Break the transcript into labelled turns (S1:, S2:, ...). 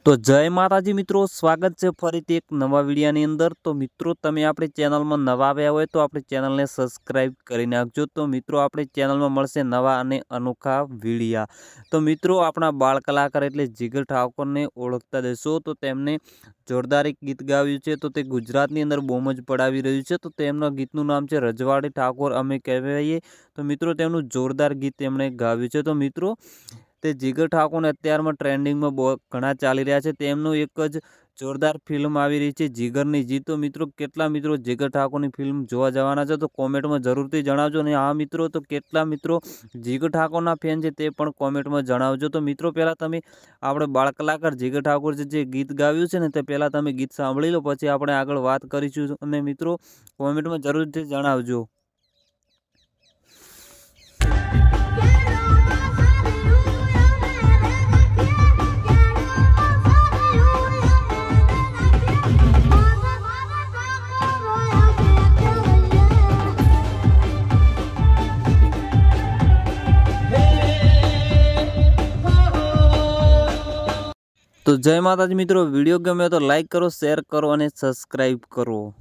S1: तो जय माताजी मित्रों, स्वागत है फरीथी एक नवा विडियोनी अंदर। तो मित्रों, तमे आपणी चेनल में नवा आव्या होय तो आपणी चेनल ने सब्सक्राइब करी नाखजो। तो मित्रों, आपणी चेनल में मळशे नवा अने अनोखा विडिया। तो मित्रों, आपणा बाळ कलाकार एटले जिगर ठाकोर ने ओळखता देशो। तो तेमने जोरदार एक गीत गाव्युं छे, तो ते गुजरातनी अंदर बोम ज पडावी रह्युं छे। तो तेमना गीतनुं नाम छे रजवाड़ी ठाकोर अमे कहेवाईए। तो मित्रों, तेमनुं जोरदार गीत तेमणे गाव्युं छे। तो मित्रों, ते जिगर ठाकोर ने अत्यारमां ट्रेंडिंग में घणा चाली रह्या छे। तेमनुं एक ज जोरदार फिल्म आवी रही छे जिगरनी जीत। तो मित्रों, केटला मित्रों जिगर ठाकोरनी फिल्म जोवा जवाना छे तो कॉमेंट में जरूरथी जणावजो। ने हाँ मित्रों, तो केटला मित्रों जिगर ठाकोरना फैन छे ते पण कॉमेंट में जणावजो। तो मित्रों, पहेला तमे आपणे बाळ कलाकार जिगर ठाकोर जे गीत गाव्युं छे ने ते पहेला तमे गीत सांभળી लो, पछी आपणे आगळ वात करीशुं। अने मित्रों, कॉमेंट में जरूरथी जणावजो। तो जय माताजी मित्रों, वीडियो गम्यो तो लाइक करो, शेर करो और सब्सक्राइब करो।